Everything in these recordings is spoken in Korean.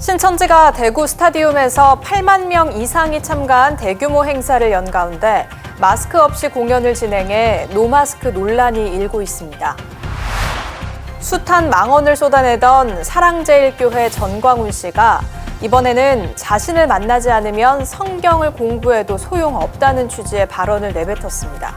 신천지가 대구 스타디움에서 8만 명 이상이 참가한 대규모 행사를 연 가운데 마스크 없이 공연을 진행해 노마스크 논란이 일고 있습니다. 숱한 망언을 쏟아내던 사랑제일교회 전광훈 씨가 이번에는 자신을 만나지 않으면 성경을 공부해도 소용없다는 취지의 발언을 내뱉었습니다.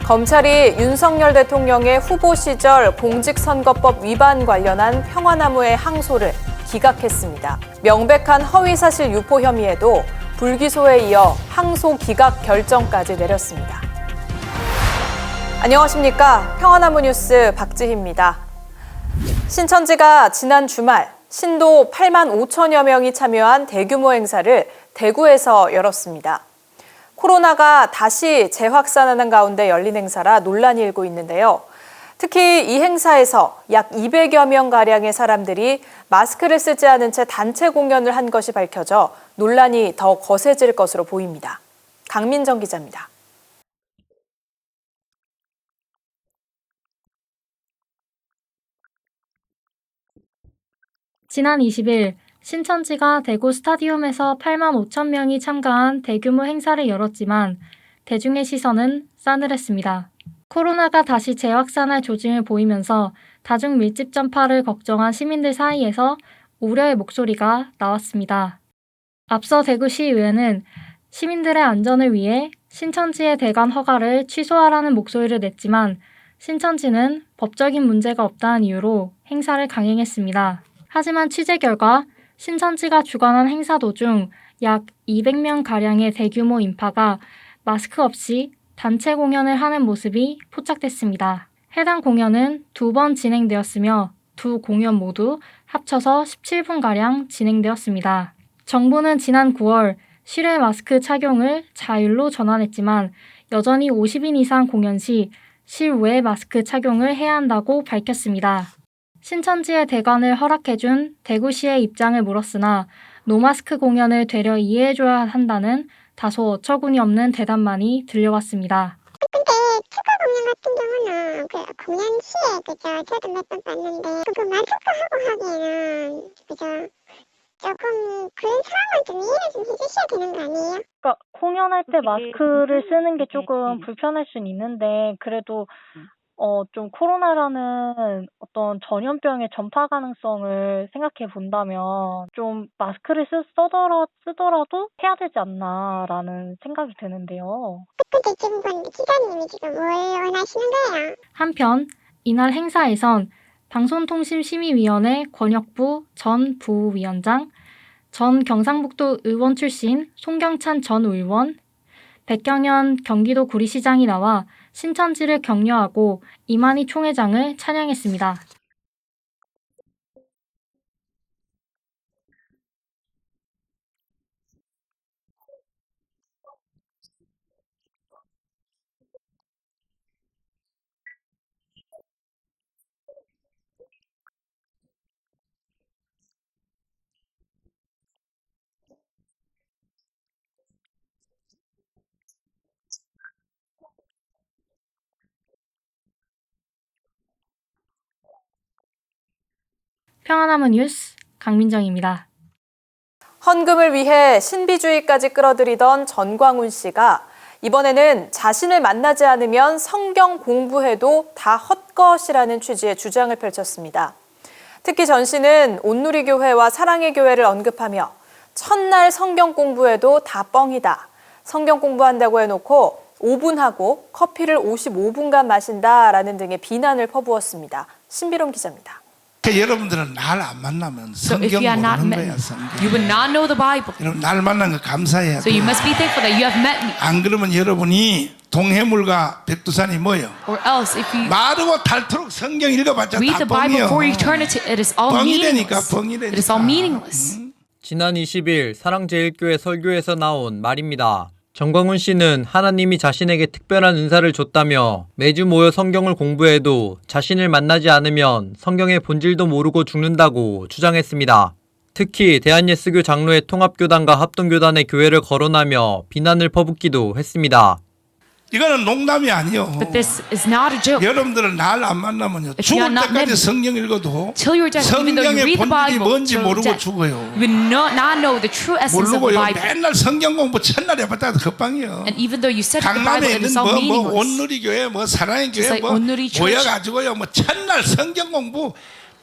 검찰이 윤석열 대통령의 후보 시절 공직선거법 위반 관련한 평화나무의 항소를 기각했습니다. 명백한 허위사실 유포 혐의에도 불기소에 이어 항소 기각 결정까지 내렸습니다. 안녕하십니까. 평화나무 뉴스 박지희입니다. 신천지가 지난 주말 신도 8만 5천여 명이 참여한 대규모 행사를 대구에서 열었습니다. 코로나가 다시 재확산하는 가운데 열린 행사라 논란이 일고 있는데요. 특히 이 행사에서 약 200여 명가량의 사람들이 마스크를 쓰지 않은 채 단체 공연을 한 것이 밝혀져 논란이 더 거세질 것으로 보입니다. 강민정 기자입니다. 지난 20일 신천지가 대구 스타디움에서 8만 5천 명이 참가한 대규모 행사를 열었지만 대중의 시선은 싸늘했습니다. 코로나가 다시 재확산할 조짐을 보이면서 다중 밀집 전파를 걱정한 시민들 사이에서 우려의 목소리가 나왔습니다. 앞서 대구시의회는 시민들의 안전을 위해 신천지의 대관 허가를 취소하라는 목소리를 냈지만 신천지는 법적인 문제가 없다는 이유로 행사를 강행했습니다. 하지만 취재 결과 신천지가 주관한 행사 도중 약 200명가량의 대규모 인파가 마스크 없이 단체 공연을 하는 모습이 포착됐습니다. 해당 공연은 2번 진행되었으며 두 공연 모두 합쳐서 17분가량 진행되었습니다. 정부는 지난 9월 실외 마스크 착용을 자율로 전환했지만 여전히 50인 이상 공연 시 실외 마스크 착용을 해야 한다고 밝혔습니다. 신천지의 대관을 허락해준 대구시의 입장을 물었으나 노마스크 공연을 되려 이해해줘야 한다는 다소 어처구니 없는 대답만이 들려왔습니다. 근데 특허 공연 같은 경우는 공연 시에 저도 몇 번 봤는데 마스크 하고 하기에는 조금 그런 상황을 좀 이해를 좀 해주셔야 되는 거 아니에요? 그러니까 공연할 때 마스크를 쓰는 게 조금 불편할 순 있는데 그래도 좀 코로나라는 어떤 전염병의 전파 가능성을 생각해 본다면 좀 마스크를 쓰더라도 해야 되지 않나라는 생각이 드는데요. 근데 지금 기자님이 지금 뭘 원하시는 거예요? 한편 이날 행사에선 방송통신심의위원회 권혁부 전 부위원장, 전 경상북도 의원 출신 송경찬 전 의원, 백경현 경기도 구리시장이 나와 신천지를 격려하고 이만희 총회장을 찬양했습니다. 평화나무 뉴스 강민정입니다. 헌금을 위해 신비주의까지 끌어들이던 전광훈 씨가 이번에는 자신을 만나지 않으면 성경 공부해도 다 헛것이라는 취지의 주장을 펼쳤습니다. 특히 전 씨는 온누리교회와 사랑의 교회를 언급하며 첫날 성경 공부해도 다 뻥이다. 성경 공부한다고 해놓고 5분 하고 커피를 55분간 마신다라는 등의 비난을 퍼부었습니다. 신비롬 기자입니다. 여러분들은 날 안 만나면 So if 성경 you are not 모르는 met, 거야. 성경. you would not know the Bible. 여러분 날 만난 거 감사해야 So 돼. you must be thankful that you have met me. 안 그러면 여러분이 동해물과 백두산이 뭐예요? Or else, if you 마르고 닳도록 성경 읽어봤자 read 다 the Bible 뻥이요. for eternity, it is all 뻥이라니까 meaningless. 뻥이라니까. It is all meaningless. 지난 20일 사랑제일교회 설교에서 나온 말입니다. 전광훈 씨는 하나님이 자신에게 특별한 은사를 줬다며 매주 모여 성경을 공부해도 자신을 만나지 않으면 성경의 본질도 모르고 죽는다고 주장했습니다. 특히 대한예스교 장로의 통합교단과 합동교단의 교회를 거론하며 비난을 퍼붓기도 했습니다. 이거는 농담이 아니요. But this is not a joke. 여러분들은 날 안 만나면요. If you 죽을 are not 때까지 met me, 성경 읽어도 till you're dead, even though you 성경의 read the 본질이 Bible, 뭔지 till 모르고 death, 죽어요. you will not know the true essence of the 모르고요. Bible. 맨날 성경 공부 첫날 해봤다 겉방이요. And even though you study the Bible, 강남에 it 있는 is all 뭐 meaningless. 온누리교회 뭐 사랑의 Just 교회 like 뭐 온누리 church. 모여가지고요. 뭐 첫날 성경 공부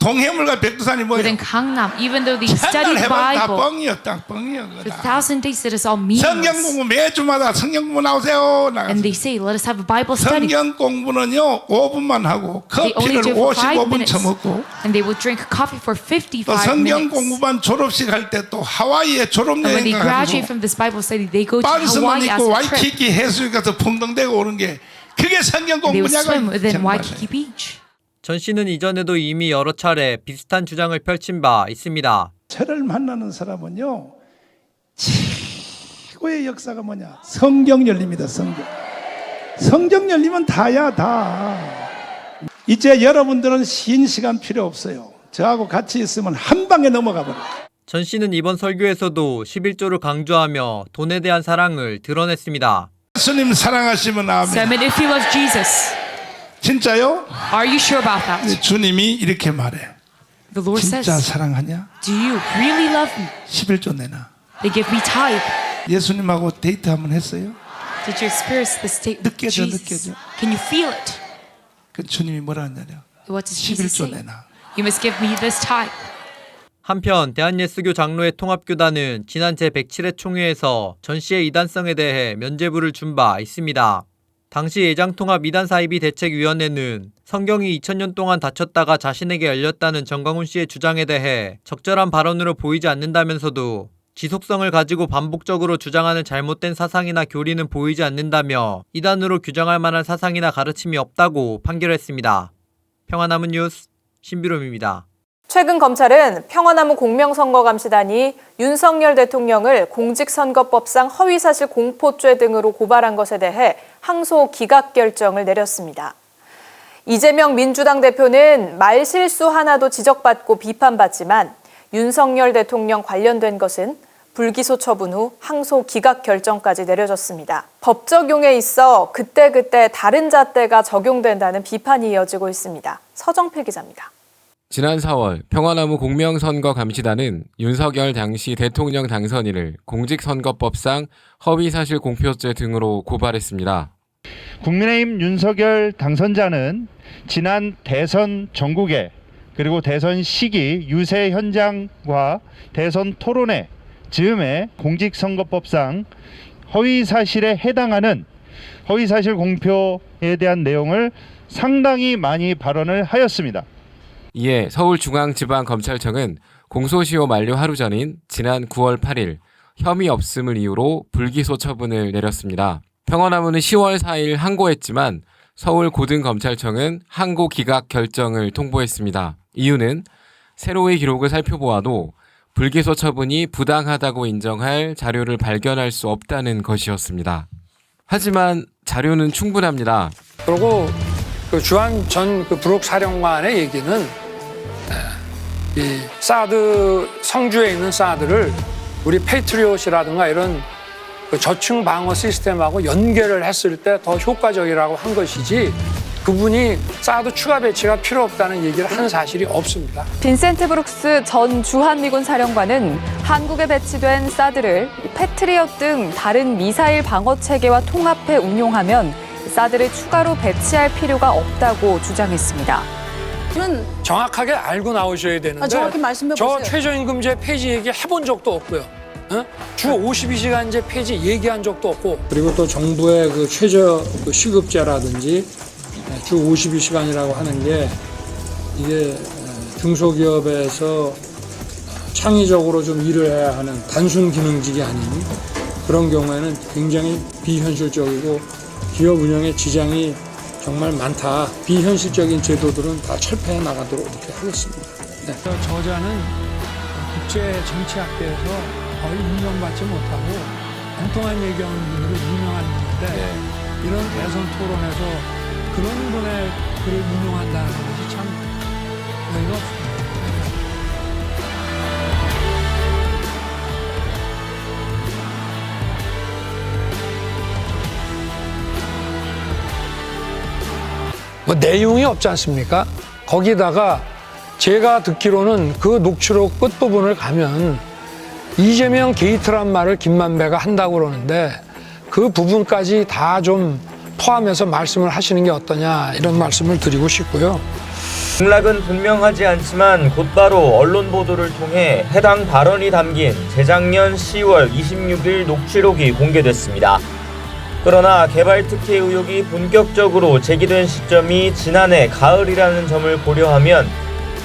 동해물과 백두산이 뭐예요? Within Gangnam, even though they 첫날 study the 해봐 다 Bible 뻥이었다 뻥이요. for 1,000 days, it is all 성경 meaningless. 공부 매주마다 성경 공부 나오세요. And they say, let us have a Bible study. 성경 공부는요 5분만 하고 They only 커피를 do it for 5 55분 minutes. 처먹고 And they will drink coffee for 또 55 성경 minutes. 공부반 졸업식 할 때 또 하와이에 And when 졸업여행 they graduate 가가지고 from this Bible study, they go to 빤스만 Hawaii as 입고 a trip. 와이키키 해수욕 가서 펑덩대고 오는 게 그게 성경 They will 공부냐고. swim within 정말로. Waikiki Beach. 전 씨는 이전에도 이미 여러 차례 비슷한 주장을 펼친 바 있습니다. 저를 만나는 사람은요 최고의 역사가 뭐냐? 성경 열립니다. 성경 열리면 다야 다. 이제 여러분들은 쉰 시간 필요 없어요. 저하고 같이 있으면 한 방에 넘어가 버려요. 전 씨는 이번 설교에서도 11조를 강조하며 돈에 대한 사랑을 드러냈습니다. 예수님 사랑하시면 아멘. Simon, if you love Jesus, 진짜요? are you sure about that? 주님이 이렇게 말해. The Lord 진짜 says, 사랑하냐? do you really love me? 11조 내놔. They give me tithe. 예수님하고 데이트 한번 했어요? Did you experience this state with 느껴져, Jesus? 느껴져. Can you feel it? 그 주님이 뭐라 하냐요? What does Jesus 11조 say? 내놔. You must give me this tithe. 한편 대한예수교 장로회 통합교단은 지난 제107회 총회에서 전 씨의 이단성에 대해 면죄부를 준 바 있습니다. 당시 예장통합 이단사이비 대책위원회는 성경이 2000년 동안 닫혔다가 자신에게 열렸다는 정광훈 씨의 주장에 대해 적절한 발언으로 보이지 않는다면서도 지속성을 가지고 반복적으로 주장하는 잘못된 사상이나 교리는 보이지 않는다며 이단으로 규정할 만한 사상이나 가르침이 없다고 판결했습니다. 평화나무 뉴스 신비롬입니다. 최근 검찰은 평화나무 공명선거감시단이 윤석열 대통령을 공직선거법상 허위사실 공포죄 등으로 고발한 것에 대해 항소 기각 결정을 내렸습니다. 이재명 민주당 대표는 말실수 하나도 지적받고 비판받지만 윤석열 대통령 관련된 것은 불기소 처분 후 항소 기각 결정까지 내려졌습니다. 법 적용에 있어 그때그때 다른 잣대가 적용된다는 비판이 이어지고 있습니다. 서정필 기자입니다. 지난 4월 평화나무 공명선거감시단은 윤석열 당시 대통령 당선인을 공직선거법상 허위사실 공표죄 등으로 고발했습니다. 국민의힘 윤석열 당선자는 지난 대선 전국에 그리고 대선 시기 유세 현장과 대선 토론회 즈음에 공직선거법상 허위사실에 해당하는 허위사실 공표에 대한 내용을 상당히 많이 발언을 하였습니다. 이에 서울중앙지방검찰청은 공소시효 만료 하루 전인 지난 9월 8일 혐의 없음을 이유로 불기소 처분을 내렸습니다. 평화나무는 10월 4일 항고했지만 서울고등검찰청은 항고 기각 결정을 통보했습니다. 이유는 세로의 기록을 살펴보아도 불기소 처분이 부당하다고 인정할 자료를 발견할 수 없다는 것이었습니다. 하지만 자료는 충분합니다. 그리고 그 주한 전 그 브룩 사령관의 얘기는 이 사드 성주에 있는 사드를 우리 페이트리엇이라든가 이런 그 저층 방어 시스템하고 연계를 했을 때 더 효과적이라고 한 것이지 그분이 사드 추가 배치가 필요 없다는 얘기를 한 사실이 없습니다. 빈센트 브룩스 전 주한미군 사령관은 한국에 배치된 사드를 패트리엇 등 다른 미사일 방어 체계와 통합해 운용하면 사드를 추가로 배치할 필요가 없다고 주장했습니다. 정확하게 알고 나오셔야 되는데 정확히 말씀해 보세요. 저 최저임금제 폐지 얘기 해본 적도 없고요. 주 52시간제 폐지 얘기한 적도 없고 그리고 또 정부의 그 최저 그 시급제라든지 주 52시간이라고 하는 게 이게 중소기업에서 창의적으로 좀 일을 해야 하는 단순 기능직이 아닌 그런 경우에는 굉장히 비현실적이고 기업 운영에 지장이 정말 많다. 비현실적인 제도들은 다 철폐해 나가도록 이렇게 하겠습니다. 네. 저자는 국제정치학계에서 거의 인정받지 못하고 엉뚱한 얘기하는 분으로 유명한 분인데 이런 대선 토론에서 그런 분의 글을 인용한다는 것이 참 어이가 없습니다. 뭐 내용이 없지 않습니까? 거기다가 제가 듣기로는 그 녹취록 끝부분을 가면 이재명 게이트란 말을 김만배가 한다고 그러는데 그 부분까지 다 좀 포함해서 말씀을 하시는 게 어떠냐 이런 말씀을 드리고 싶고요. 맥락은 분명하지 않지만 곧바로 언론 보도를 통해 해당 발언이 담긴 재작년 10월 26일 녹취록이 공개됐습니다. 그러나 개발 특혜 의혹이 본격적으로 제기된 시점이 지난해 가을이라는 점을 고려하면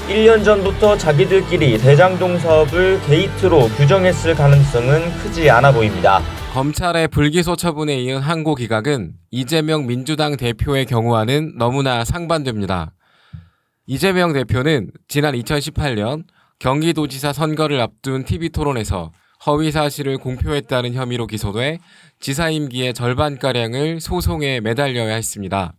1년 전부터 자기들끼리 대장동 사업을 게이트로 규정했을 가능성은 크지 않아 보입니다. 검찰의 불기소 처분에 이은 항고 기각은 이재명 민주당 대표의 경우와는 너무나 상반됩니다. 이재명 대표는 지난 2018년 경기도지사 선거를 앞둔 TV토론에서 허위 사실을 공표했다는 혐의로 기소돼 지사 임기의 절반가량을 소송에 매달려야 했습니다.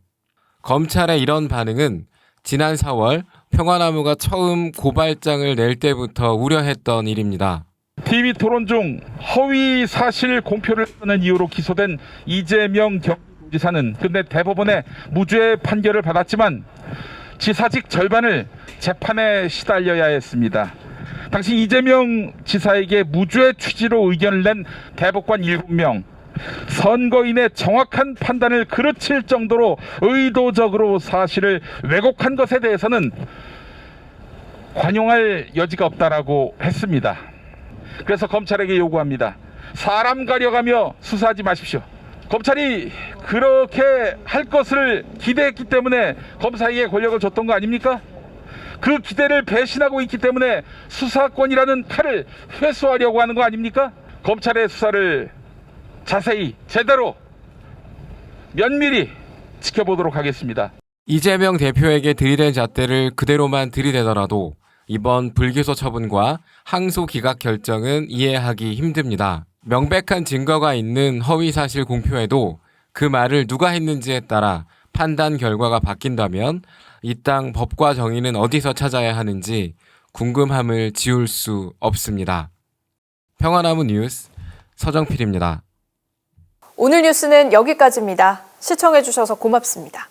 검찰의 이런 반응은 지난 4월 평화나무가 처음 고발장을 낼 때부터 우려했던 일입니다. TV토론 중 허위 사실 공표를 하는 이유로 기소된 이재명 경기도지사는 근데 대법원의 무죄 판결을 받았지만 지사직 절반을 재판에 시달려야 했습니다. 당시 이재명 지사에게 무죄 취지로 의견을 낸 대법관 7명, 선거인의 정확한 판단을 그르칠 정도로 의도적으로 사실을 왜곡한 것에 대해서는 관용할 여지가 없다라고 했습니다. 그래서 검찰에게 요구합니다. 사람 가려가며 수사하지 마십시오. 검찰이 그렇게 할 것을 기대했기 때문에 검사에게 권력을 줬던 거 아닙니까? 그 기대를 배신하고 있기 때문에 수사권이라는 칼을 회수하려고 하는 거 아닙니까? 검찰의 수사를 자세히 제대로 면밀히 지켜보도록 하겠습니다. 이재명 대표에게 들이댄 잣대를 그대로만 들이대더라도 이번 불기소 처분과 항소 기각 결정은 이해하기 힘듭니다. 명백한 증거가 있는 허위사실 공표에도 그 말을 누가 했는지에 따라 판단 결과가 바뀐다면 이 땅 법과 정의는 어디서 찾아야 하는지 궁금함을 지울 수 없습니다. 평화나무 뉴스 서정필입니다. 오늘 뉴스는 여기까지입니다. 시청해주셔서 고맙습니다.